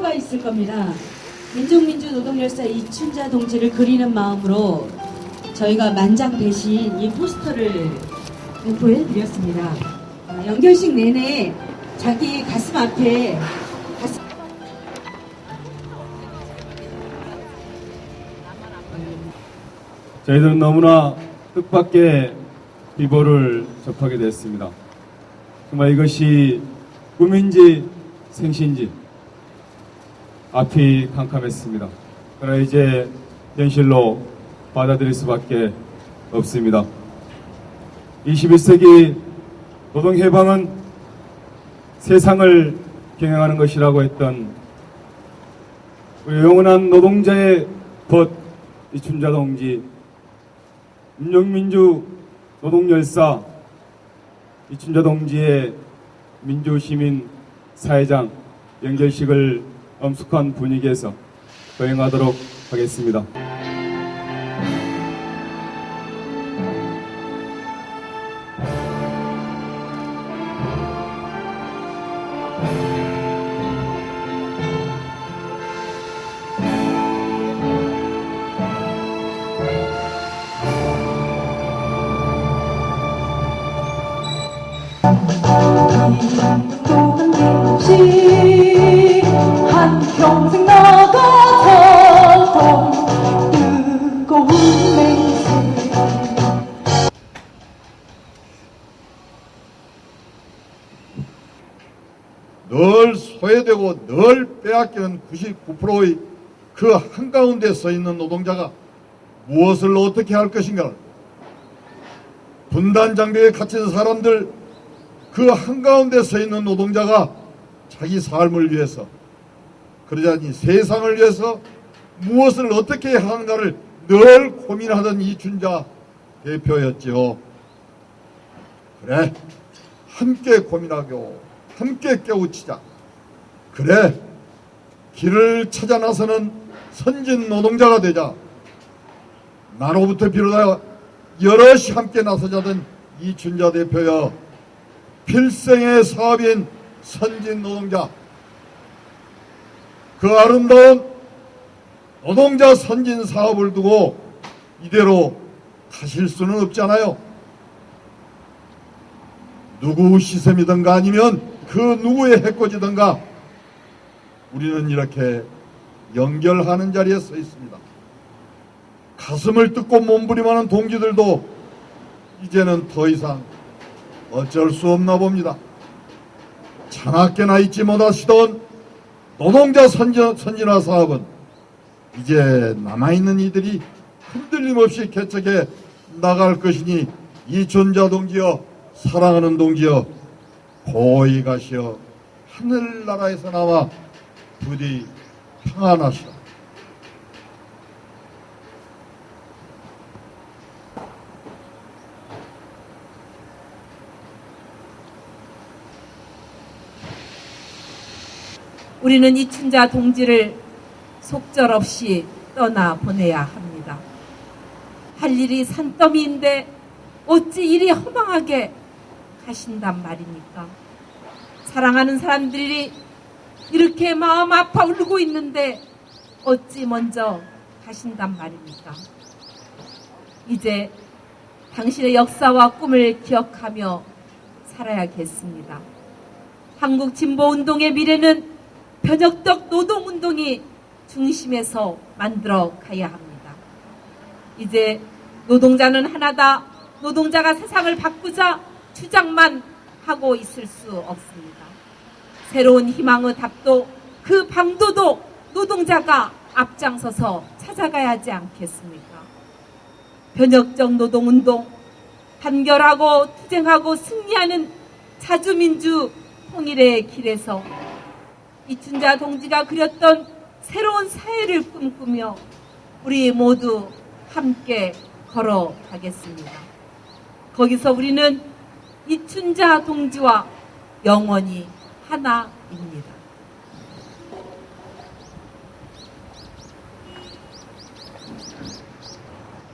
포스터가 있을 겁니다. 민족민주노동열사 이춘자 동지를 그리는 마음으로 저희가 만장 대신 이 포스터를 보여드렸습니다. 연결식 내내 자기 가슴 앞에 저희들은 너무나 뜻밖의 비보를 접하게 됐습니다. 정말 이것이 꿈인지 생시인지 앞이 캄캄했습니다. 그러나 이제 현실로 받아들일 수밖에 없습니다. 21세기 노동해방은 세상을 경영하는 것이라고 했던 우리 영원한 노동자의 벗 이춘자 동지, 민족민주 노동열사 이춘자 동지의 민주시민 사회장 연결식을 엄숙한 분위기에서 거행하도록 하겠습니다. 한평생 나가서 뜨거운 맹세 늘 소외되고 늘 빼앗기는 99%의 그 한가운데 서 있는 노동자가 무엇을 어떻게 할 것인가. 분단 장벽에 갇힌 사람들, 그 한가운데 서 있는 노동자가 자기 삶을 위해서, 그러자니 세상을 위해서 무엇을 어떻게 하는가를 늘 고민하던 이춘자 대표였죠. 그래, 함께 고민하고 함께 깨우치자. 그래, 길을 찾아 나서는 선진 노동자가 되자. 나로부터 비롯하여 여럿이 함께 나서자던 이춘자 대표여, 필생의 사업인 선진 노동자, 그 아름다운 노동자 선진 사업을 두고 이대로 가실 수는 없잖아요. 누구 시샘이든가 아니면 그 누구의 해코지든가 우리는 이렇게 연결하는 자리에 서 있습니다. 가슴을 뜯고 몸부림하는 동지들도 이제는 더 이상 어쩔 수 없나 봅니다. 자나깨나 잊지 못하시던 노동자 선진화 사업은 이제 남아있는 이들이 흔들림 없이 개척해 나갈 것이니 이춘자 동지여, 사랑하는 동지여, 고이 가시어 하늘나라에서 나와 부디 평안하시라. 우리는 이춘자 동지를 속절없이 떠나보내야 합니다. 할 일이 산더미인데 어찌 이리 허망하게 가신단 말입니까? 사랑하는 사람들이 이렇게 마음 아파 울고 있는데 어찌 먼저 가신단 말입니까? 이제 당신의 역사와 꿈을 기억하며 살아야겠습니다. 한국 진보운동의 미래는 변혁적 노동운동이 중심에서 만들어 가야 합니다. 이제 노동자는 하나다, 노동자가 세상을 바꾸자 주장만 하고 있을 수 없습니다. 새로운 희망의 답도, 그 방도도 노동자가 앞장서서 찾아가야 하지 않겠습니까? 변혁적 노동운동, 단결하고 투쟁하고 승리하는 자주민주 통일의 길에서 이춘자 동지가 그렸던 새로운 사회를 꿈꾸며 우리 모두 함께 걸어가겠습니다. 거기서 우리는 이춘자 동지와 영원히 하나입니다.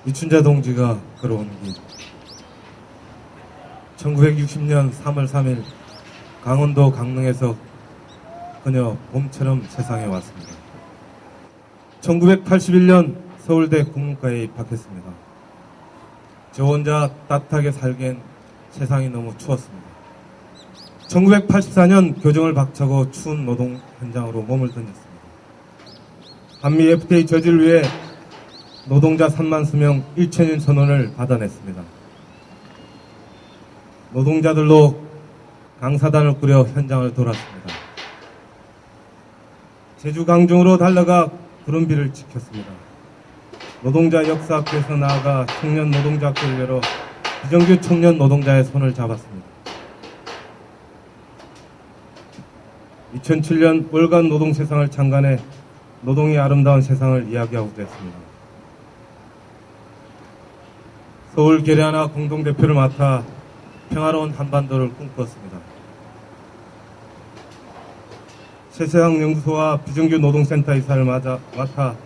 이춘자 동지가 걸어온 길. 1960년 3월 3일 강원도 강릉에서 그녀 봄처럼 세상에 왔습니다. 1981년 서울대 국문과에 입학했습니다. 저 혼자 따뜻하게 살기엔 세상이 너무 추웠습니다. 1984년 교정을 박차고 추운 노동 현장으로 몸을 던졌습니다. 한미 FTA 저지를 위해 노동자 3만 수명 1천인 선언을 받아냈습니다. 노동자들로 강사단을 꾸려 현장을 돌았습니다. 제주 강중으로 달려가 구름비를 지켰습니다. 노동자 역사학교에서 나아가 청년 노동자학교를 열어 비정규 청년 노동자의 손을 잡았습니다. 2007년 월간 노동 세상을 창간해 노동의 아름다운 세상을 이야기하고자 했습니다. 서울 계량화 공동대표를 맡아 평화로운 한반도를 꿈꿨습니다. 새세상 연구소와 비정규 노동센터 이사를 맡아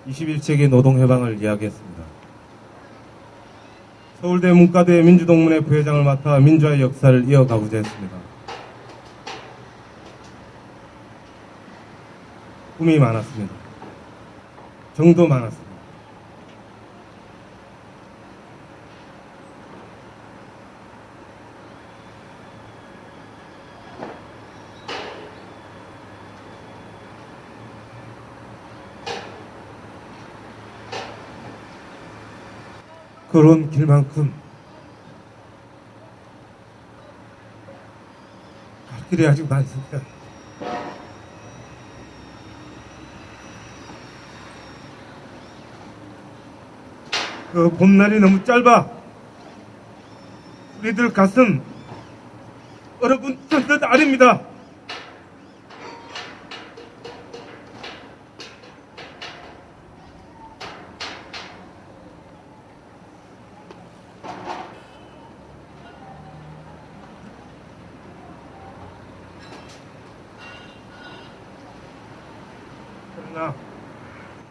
21세기 노동해방을 이야기했습니다. 서울대 문과대 민주동문회 부회장을 맡아 민주화의 역사를 이어가고자 했습니다. 꿈이 많았습니다. 정도 많았습니다. 그런 길만큼 갈 길이 아직 많습니다. 그 봄날이 너무 짧아 우리들 가슴 얼어붙은 듯 아립니다.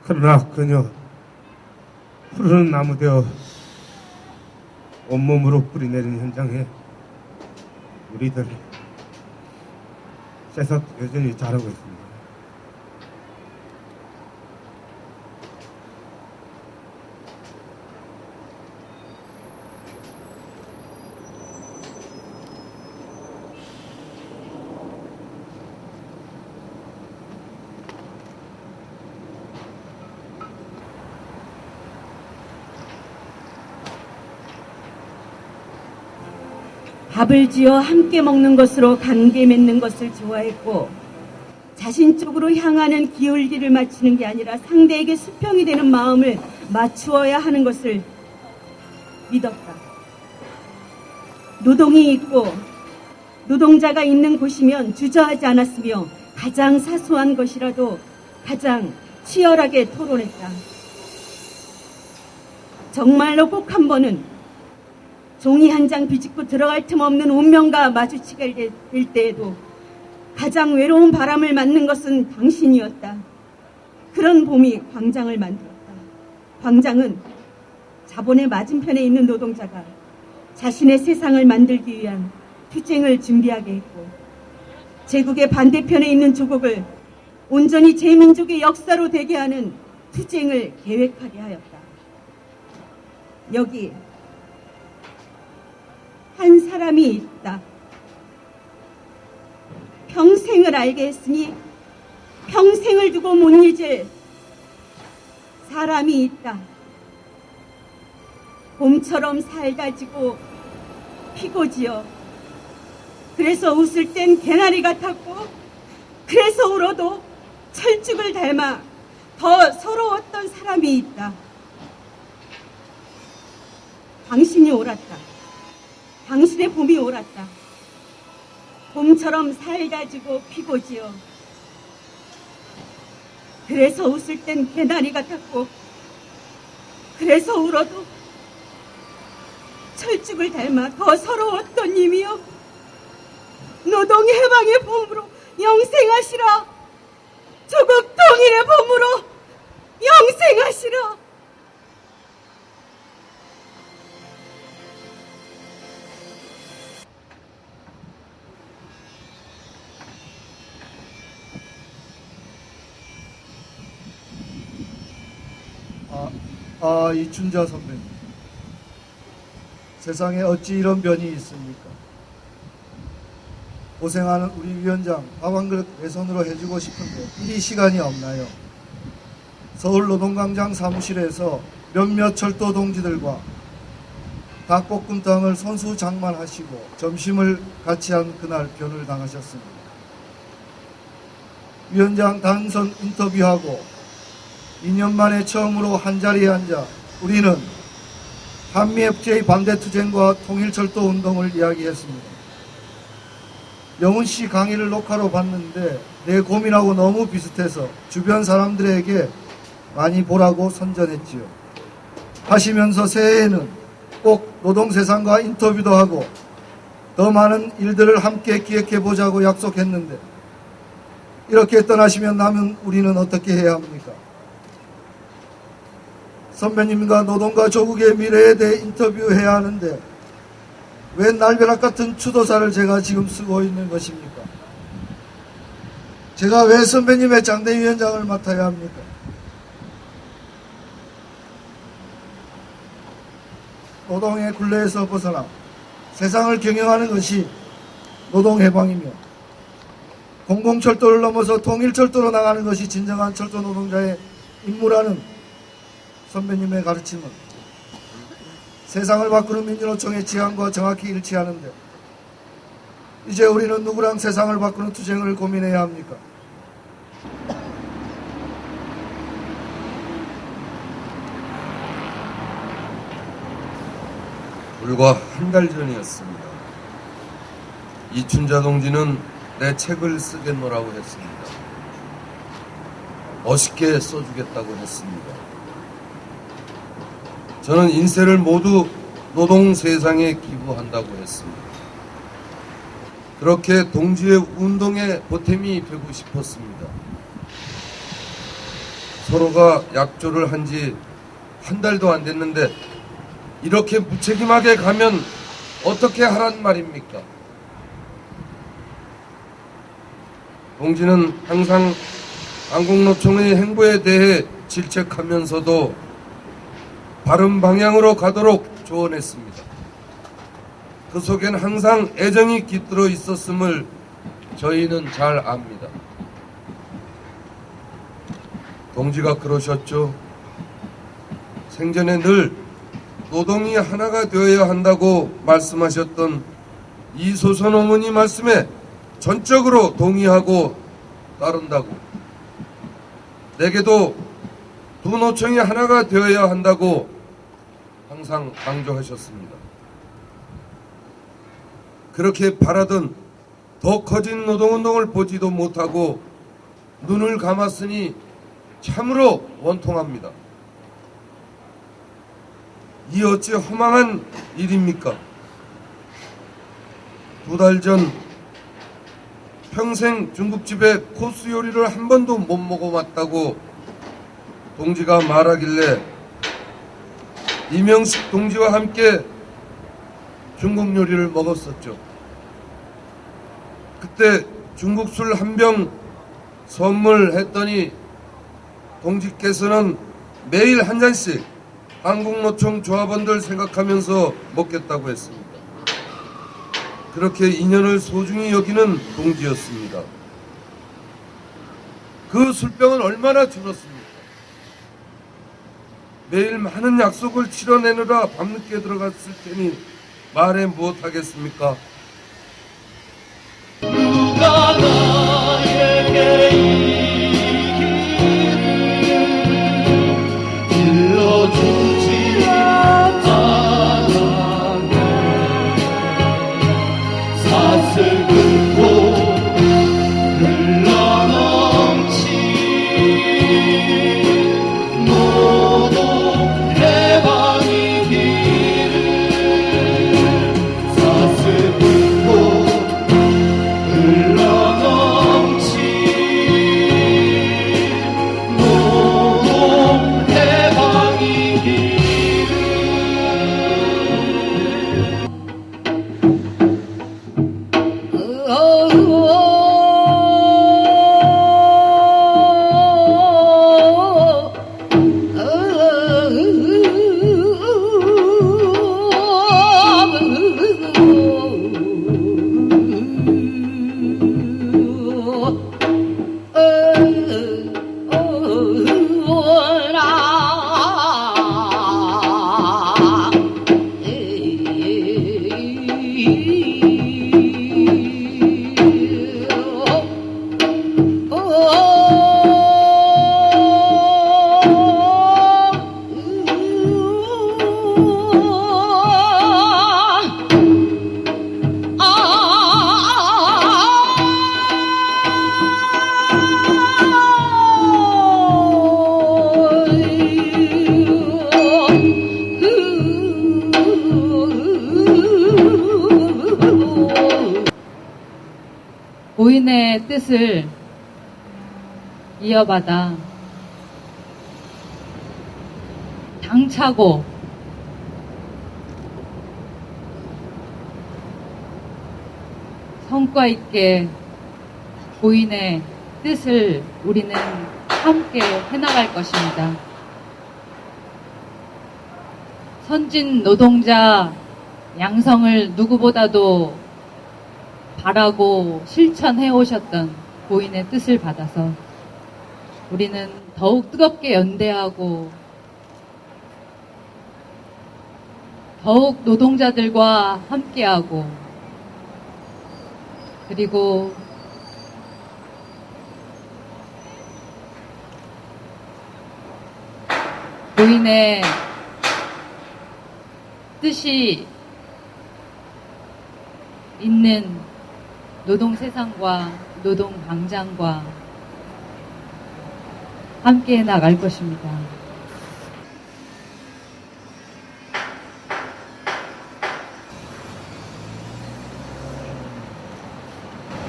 그러나 그녀 푸르른 나무 되어 온몸으로 뿌리 내린 현장에 우리들이 새싹 여전히 자라고 있습니다. 밥을 지어 함께 먹는 것으로 관계 맺는 것을 좋아했고 자신 쪽으로 향하는 기울기를 맞추는 게 아니라 상대에게 수평이 되는 마음을 맞추어야 하는 것을 믿었다. 노동이 있고 노동자가 있는 곳이면 주저하지 않았으며 가장 사소한 것이라도 가장 치열하게 토론했다. 정말로 꼭 한 번은 종이 한 장 비집고 들어갈 틈 없는 운명과 마주치게 될 때에도 가장 외로운 바람을 맞는 것은 당신이었다. 그런 봄이 광장을 만들었다. 광장은 자본의 맞은편에 있는 노동자가 자신의 세상을 만들기 위한 투쟁을 준비하게 했고 제국의 반대편에 있는 조국을 온전히 제 민족의 역사로 되게 하는 투쟁을 계획하게 하였다. 여기 한 사람이 있다. 평생을 알게 했으니 평생을 두고 못 잊을 사람이 있다. 봄처럼 살다지고 피고 지어 그래서 웃을 땐 개나리 같았고 그래서 울어도 철쭉을 닮아 더 서러웠던 사람이 있다. 당신이 옳았다. 당신의 봄이 옳았다. 봄처럼 살다지고 피고 지어 그래서 웃을 땐 개나리 같았고 그래서 울어도 철쭉을 닮아 더 서러웠던 님이여 노동 해방의 봄으로 영생하시라. 조국 통일의 봄으로 영생하시라. 이춘자 선배님, 세상에 어찌 이런 변이 있습니까? 고생하는 우리 위원장 밥 한 그릇 내 손으로 해주고 싶은데 이리 시간이 없나요? 서울 노동광장 사무실에서 몇몇 철도 동지들과 닭볶음탕을 손수 장만하시고 점심을 같이 한 그날 변을 당하셨습니다. 위원장 당선 인터뷰하고 2년 만에 처음으로 한자리에 앉아 우리는 한미 FTA 반대 투쟁과 통일철도 운동을 이야기했습니다. 영훈 씨 강의를 녹화로 봤는데 내 고민하고 너무 비슷해서 주변 사람들에게 많이 보라고 선전했지요. 하시면서 새해에는 꼭 노동세상과 인터뷰도 하고 더 많은 일들을 함께 기획해보자고 약속했는데 이렇게 떠나시면 남은 우리는 어떻게 해야 합니까? 선배님과 노동과 조국의 미래에 대해 인터뷰해야 하는데 왜 날벼락 같은 추도사를 제가 지금 쓰고 있는 것입니까? 제가 왜 선배님의 장대위원장을 맡아야 합니까? 노동의 굴레에서 벗어나 세상을 경영하는 것이 노동해방이며 공공철도를 넘어서 통일철도로 나가는 것이 진정한 철도 노동자의 임무라는 선배님의 가르침은 세상을 바꾸는 민주노총의 지향과 정확히 일치하는데 이제 우리는 누구랑 세상을 바꾸는 투쟁을 고민해야 합니까? 불과 한 달 전이었습니다. 이춘자 동지는 내 책을 쓰겠노라고 했습니다. 멋있게 써주겠다고 했습니다. 저는 인세를 모두 노동 세상에 기부한다고 했습니다. 그렇게 동지의 운동에 보탬이 되고 싶었습니다. 서로가 약조를 한 지 한 달도 안 됐는데 이렇게 무책임하게 가면 어떻게 하란 말입니까? 동지는 항상 한국노총의 행보에 대해 질책하면서도 바른 방향으로 가도록 조언했습니다. 그 속엔 항상 애정이 깃들어 있었음을 저희는 잘 압니다. 동지가 그러셨죠. 생전에 늘 노동이 하나가 되어야 한다고 말씀하셨던 이소선 어머니 말씀에 전적으로 동의하고 따른다고, 내게도 두 노총이 하나가 되어야 한다고 항상 강조하셨습니다. 그렇게 바라던 더 커진 노동운동을 보지도 못하고 눈을 감았으니 참으로 원통합니다. 이 어찌 허망한 일입니까? 2달 전 평생 중국집에 코스 요리를 한 번도 못 먹어봤다고 동지가 말하길래 이명식 동지와 함께 중국 요리를 먹었었죠. 그때 중국 술 한 병 선물했더니 동지께서는 매일 한 잔씩 한국노총 조합원들 생각하면서 먹겠다고 했습니다. 그렇게 인연을 소중히 여기는 동지였습니다. 그 술병은 얼마나 줄었습니까? 매일 많은 약속을 치러내느라 밤늦게 들어갔을 테니 말해 무엇하겠습니까? 누가 나에게 일러주지 않았네. 사슬 긁고 흘러넘친 노동 해방의 길을 사슬 고인의 뜻을 이어받아 당차고 성과 있게 고인의 뜻을 우리는 함께 해나갈 것입니다. 선진 노동자 양성을 누구보다도 바라고 실천해 오셨던 고인의 뜻을 받아서 우리는 더욱 뜨겁게 연대하고 더욱 노동자들과 함께하고 그리고 고인의 뜻이 있는 노동 세상과 노동 광장과 함께 나갈 것입니다.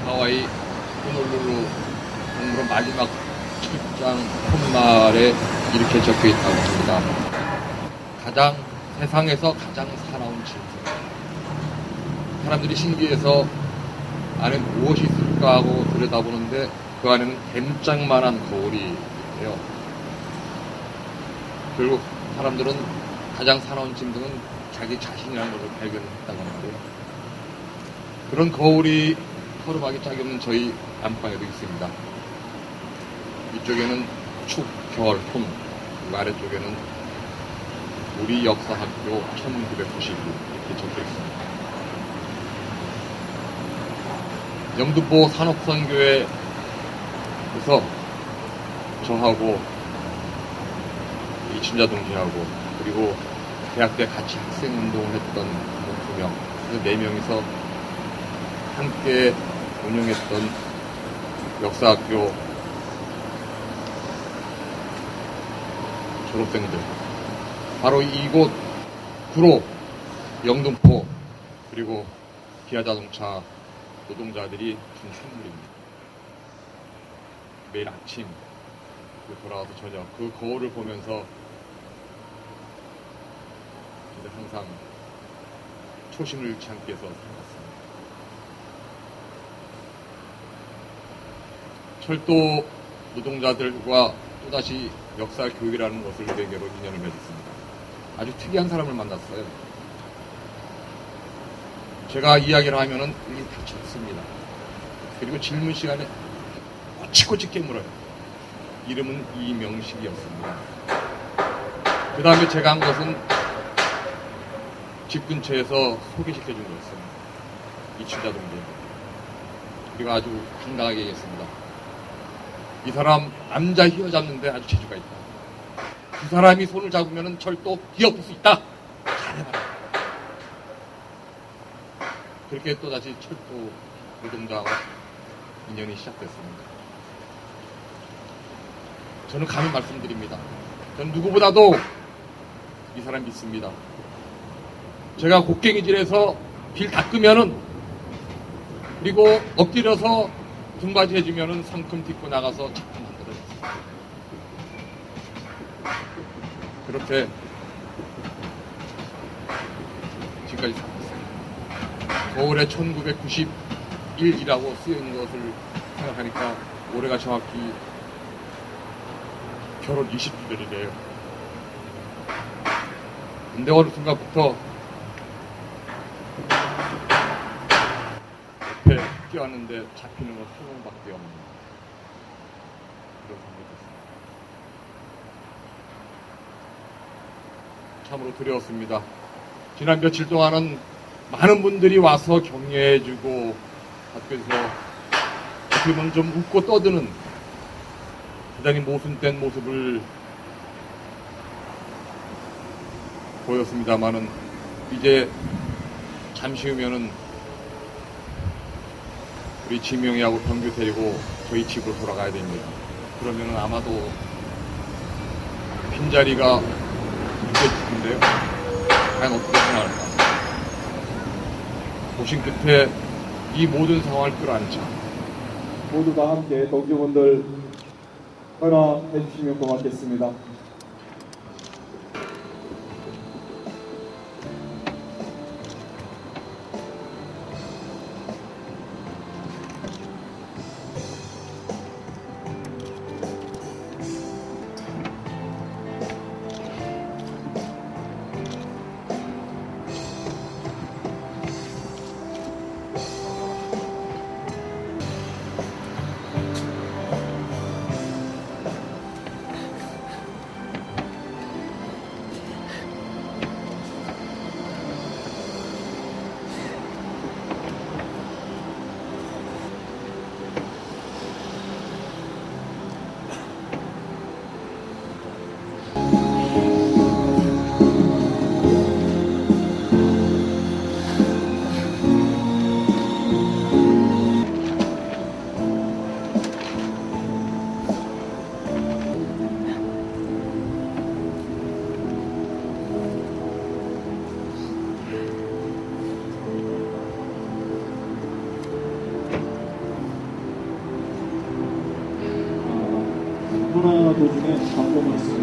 하와이 호놀룰루 동물원 마지막 출장 푯말에 이렇게 적혀 있다고 합니다. 세상에서 가장 사나운 질문. 사람들이 신기해서 안에 무엇이 있을까 하고 들여다보는데 그 안에는 뱀장만한 거울이 있대요. 결국 사람들은 가장 사나운 짐승은 자기 자신이라는 것을 발견했다고 하는데요. 그런 거울이 허름하기 짝이 없는 저희 안방에도 있습니다. 이쪽에는 축, 결, 혼, 그 아래쪽에는 우리 역사학교 1999 이렇게 적혀 있습니다. 영등포 산업선교회에서 저하고 이춘자 동지하고 그리고 대학 때 같이 학생운동을 했던 2명, 그래서 4명이서 함께 운영했던 역사학교 졸업생들, 바로 이곳 구로, 영등포, 그리고 기아자동차 노동자들이 준 선물입니다. 매일 아침 돌아와서 저녁 그 거울을 보면서 항상 초심을 잃지 않게 해서 살았습니다. 철도 노동자들과 또다시 역사 교육이라는 것을 계기로 인연을 맺었습니다. 아주 특이한 사람을 만났어요. 제가 이야기를 하면은 이게 다 적습니다. 그리고 질문 시간에 꼬치꼬치 깨물어요. 이름은 이명식이었습니다. 그 다음에 제가 한 것은 집 근처에서 소개시켜준 거였어요. 이춘자 동지. 그리고 아주 당당하게 얘기했습니다. 이 사람 남자 휘어잡는데 아주 재주가 있다. 두 사람이 손을 잡으면 철도 뒤엎을 수 있다. 잘해봐라. 그렇게 또다시 철도 노동자와 인연이 시작됐습니다. 저는 감히 말씀드립니다. 저는 누구보다도 이 사람 믿습니다. 제가 곡괭이질해서 빌 닦으면은, 그리고 엎드려서 등받이 해주면은 성큼 딛고 나가서 작품 만들어냈습니다. 그렇게 지금까지 살았습니다. 겨울에 1991이라고 쓰여있는 것을 생각하니까 올해가 정확히 결혼 20주년이래요. 근데 어느 순간부터 옆에 끼었는데 잡히는 건 한 명밖에 없는 그런 상황이었습니다. 참으로 두려웠습니다. 지난 며칠 동안은 많은 분들이 와서 격려해주고 학교에서 어떻게 보면 좀 웃고 떠드는 대단히 모순된 모습을 보였습니다만은 이제 잠시 후면은 우리 지명이하고 병규 데리고 저희 집으로 돌아가야 됩니다. 그러면은 아마도 빈자리가 느껴질 텐데요. 과연 어떻게 생각할까? 보신 끝에 이 모든 상황을 끌어안자 모두 다 함께 동지분들 헌화해 주시면 고맙겠습니다. 하나 도중에 광고 말씀